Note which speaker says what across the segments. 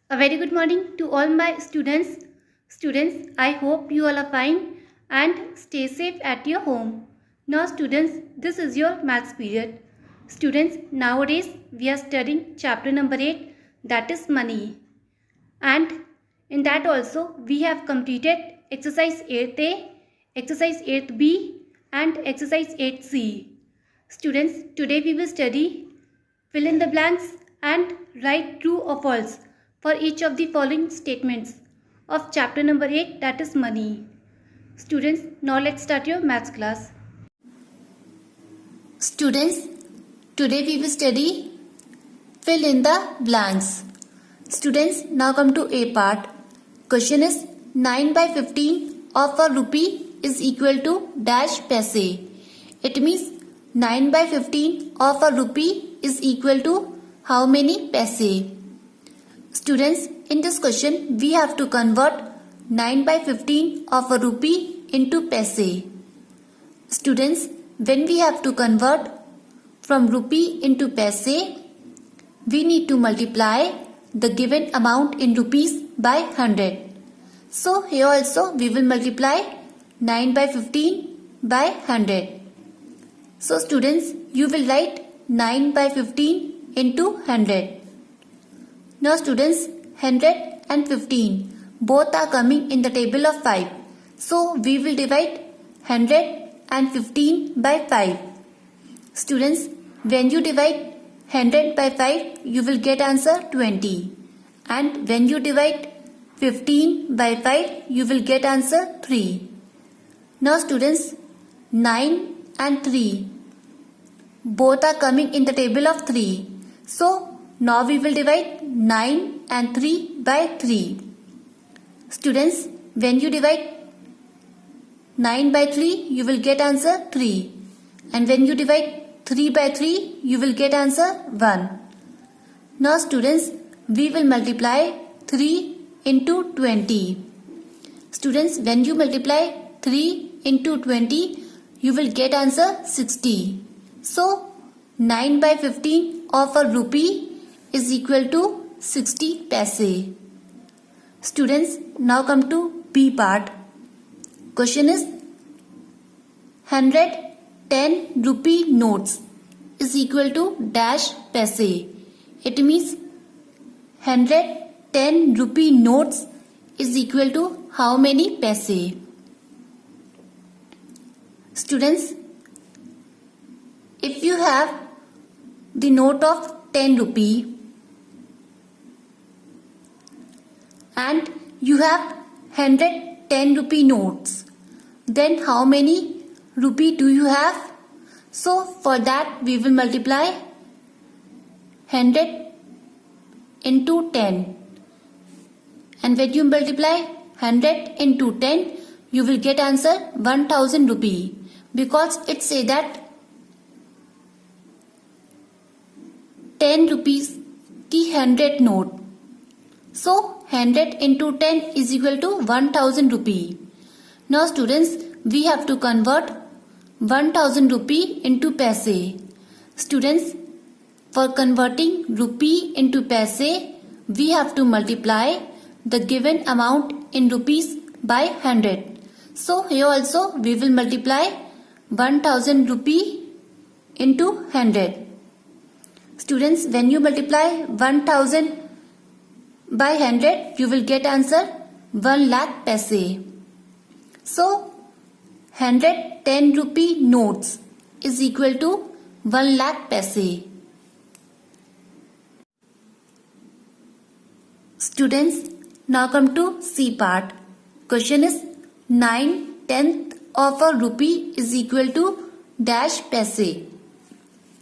Speaker 1: A very good morning to all my students. Students, I hope you all are fine and stay safe at your home. Now students, this is your maths period. Students, nowadays we are studying chapter number 8, that is money. And in that also we have completed exercise 8A, exercise 8B and exercise 8C. Students, today we will study fill in the blanks and write true or false for each of the following statements of chapter number 8, that is money. Students, now let's start your maths class. Students, today we will study fill in the blanks. Students, now come to A part. Question is 9 by 15 of a rupee is equal to dash paise. It means 9 by 15 of a rupee is equal to how many paise? Students, in this question we have to convert 9 by 15 of a rupee into paise. Students, when we have to convert from rupee into paise, we need to multiply the given amount in rupees by 100. So here also we will multiply 9 by 15 by 100. So students, you will write 9 by 15 into 100. Now students, 100 and 15 both are coming in the table of 5. So we will divide 100 and 15 by 5. Students, when you divide 100 by 5, you will get answer 20. And when you divide 15 by 5, you will get answer 3. Now students, 9 and 3 both are coming in the table of 3. So now we will divide 9 and 3 by 3. Students, when you divide 9 by 3, you will get answer 3. And when you divide 3 by 3, you will get answer 1. Now students, we will multiply 3 into 20. Students, when you multiply 3 into 20, you will get answer 60. So 9 by 15 of a rupee is equal to 60 paise. Students, now come to B part. Question is 110 rupee notes is equal to dash paise. It means 110 rupee notes is equal to how many paise? Students, if you have the note of 10 rupee and you have 110 rupee notes, then how many rupee do you have? So for that we will multiply 100 into 10. And when you multiply 100 into 10, you will get answer 1000 rupee. Because it say that 10 rupees की 100 note. So 100 into 10 is equal to 1000 rupee. Now students, we have to convert 1000 rupee into paise. Students, for converting rupee into paise, we have to multiply the given amount in rupees by 100. So here also we will multiply 1000 rupee into 100. Students, when you multiply 1000 by 100, you will get answer 1 lakh paise. So 110 rupee notes is equal to 1 lakh paise. Students, now come to C part. Question is 9/10 of a rupee is equal to dash paise.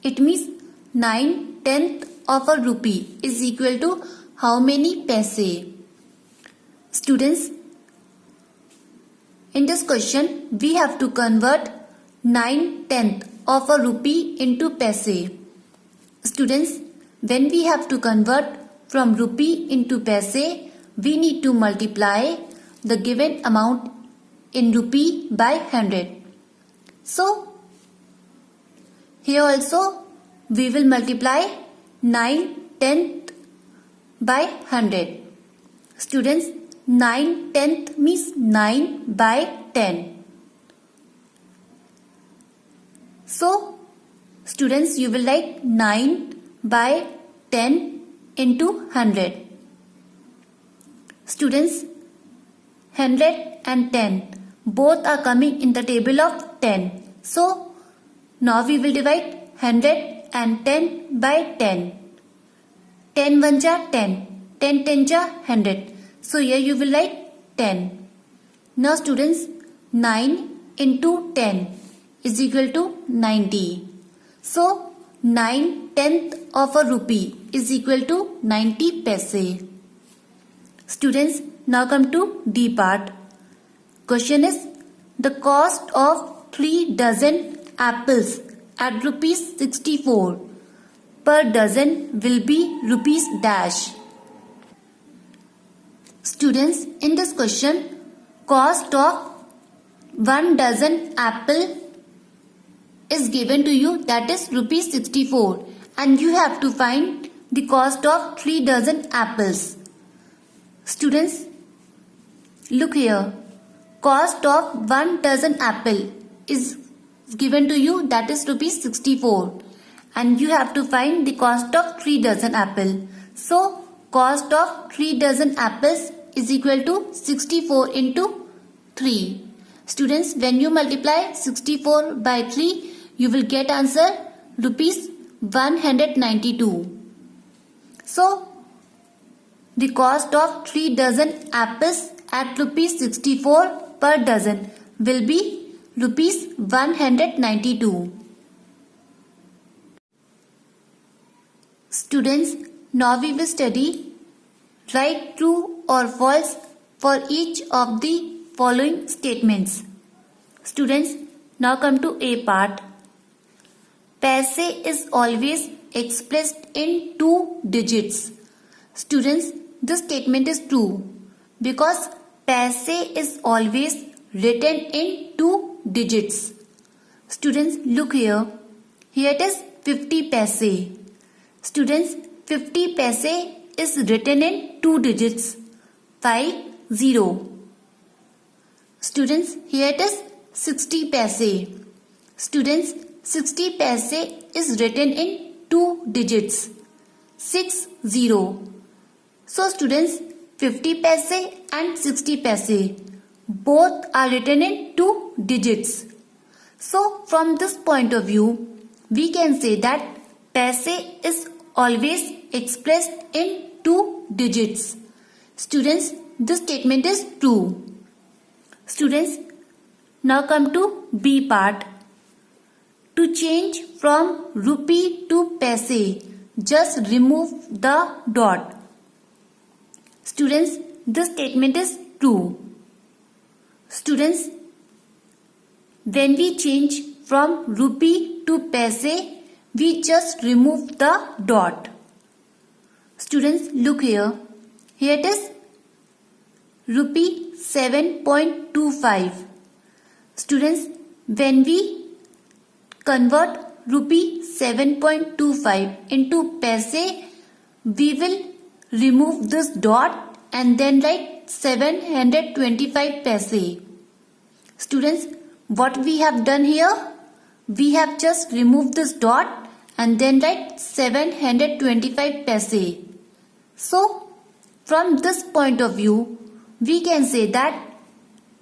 Speaker 1: It means 9/10 of a rupee is equal to how many paise? Students, in this question we have to convert 9/10 of a rupee into paise. Students, when we have to convert from rupee into paise, we need to multiply the given amount in rupee by 100. So here also we will multiply 9/10 by 100. Students, 9/10 means 9/10. So, students, you will write 9/10 into 100. Students, 100 and 10 both are coming in the table of 10. So, now we will divide 100 and 10 by 10. 10 1 ja 10, 10 10 ja 100. So, here you will write 10. Now, students, 9 into 10 is equal to 90. So, 9/10 of a rupee is equal to 90 paise. Students, now come to D part. Question is, the cost of 3 dozen apples at rupees 64 per dozen will be rupees dash. Students, in this question, cost of 1 dozen apple is given to you, that is rupees 64, and you have to find the cost of 3 dozen apples. Students, look here. Cost of 1 dozen apple is given to you, that is rupees 64, and you have to find the cost of 3 dozen apple. So, cost of 3 dozen apples is equal to 64 into 3. Students, when you multiply 64 by 3, you will get answer rupees 192. So, the cost of 3 dozen apples at rupees 64 per dozen will be rupees 192. Students, now we will study write true or false for each of the following statements. Students, now come to A part. Paise is always expressed in 2 digits. Students, this statement is true because paise is always written in 2 digits. Students, look here. Here it is 50 paise. Students, 50 paise is written in 2 digits. 50. Students, here it is 60 paise. Students, 60 paise is written in 2 digits. 60. So, students, 50 paise and 60 paise both are written in 2 digits. So, from this point of view, we can say that paise is always expressed in 2 digits. Students, this statement is true. Students, now come to B part. To change from rupee to paise, just remove the dot. Students, this statement is true. Students, when we change from rupee to paise, we just remove the dot. Students, look here. Here it is rupee 7.25. Students, when we convert rupee 7.25 into paise, we will remove this dot and then write 725 paise. Students, what we have done here? We have just removed this dot and then write 725 paise. So, from this point of view, we can say that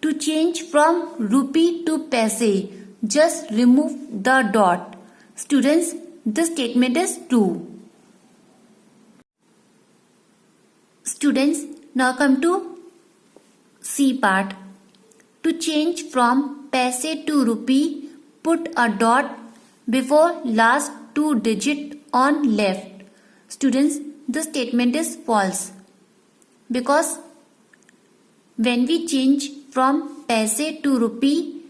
Speaker 1: to change from rupee to paise, just remove the dot. Students, this statement is true. Students, now come to C part. To change from paise to rupee, put a dot before last 2 digit on left. Students, this statement is false because when we change from paise to rupee,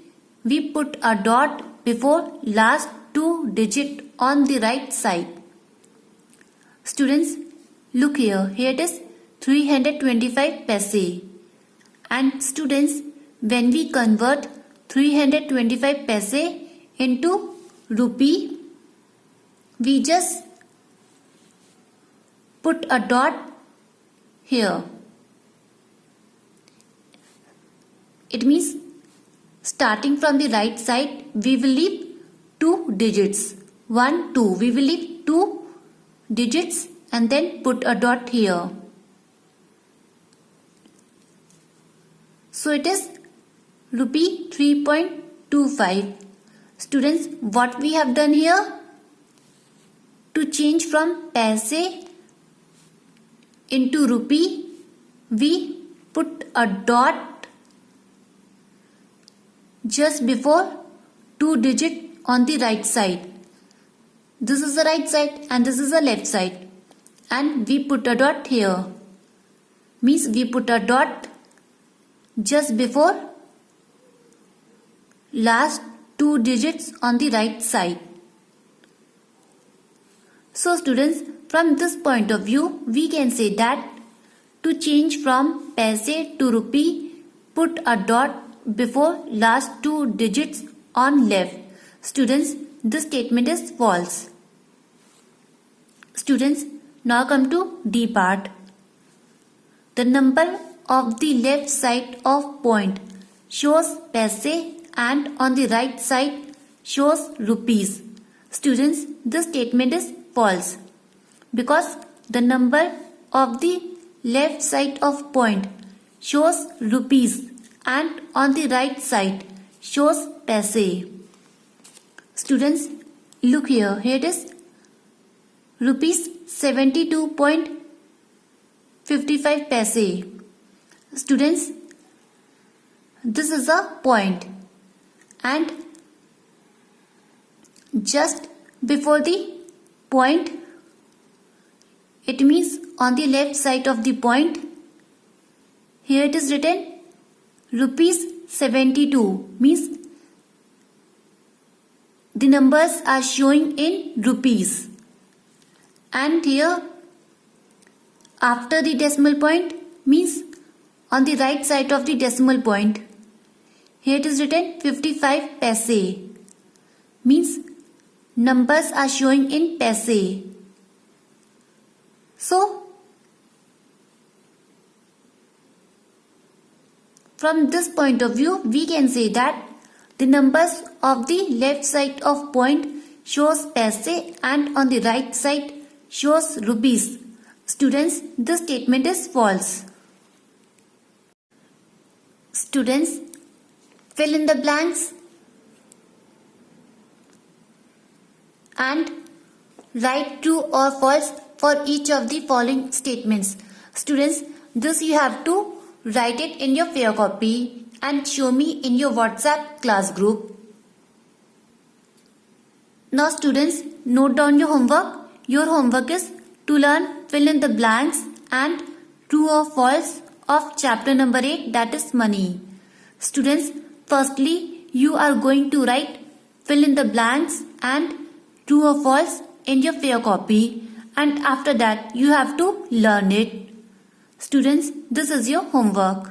Speaker 1: we put a dot before last 2 digit on the right side. Students, look here. Here it is 325 paise. And students, when we convert 325 paise into rupee, we just put a dot here. It means starting from the right side, we will leave 2 digits. 1, 2. We will leave 2 digits and then put a dot here. So it is rupee 3.25. Students, what we have done here? To change from paise into rupee, we put a dot just before 2 digit on the right side. This is the right side and this is the left side. And we put a dot here. Means we put a dot just before last 2 digits on the right side. So students, from this point of view, we can say that to change from paise to rupee, put a dot before last 2 digits on left. Students, this statement is false. Students, now come to D part. The number of the left side of point shows paise and on the right side shows rupees. Students, this statement is false because the number of the left side of point shows rupees and on the right side shows paise. Students, look here. Here it is rupees 72.55 paise. Students, this is a point and just before the point, it means on the left side of the point, here it is written rupees 72, means the numbers are showing in rupees. And here after the decimal point means on the right side of the decimal point, here it is written 55 paise, means numbers are showing in paise. So from this point of view, we can say that the numbers of the left side of point shows paise and on the right side shows rupees. Students, this statement is false. Students, fill in the blanks and write true or false for each of the following statements. Students, this you have to write it in your fair copy and show me in your WhatsApp class group. Now students, note down your homework. Your homework is to learn fill in the blanks and true or false of chapter number 8, that is money. Students, firstly you are going to write fill in the blanks and true or false in your fair copy, and after that you have to learn it. Students, this is your homework.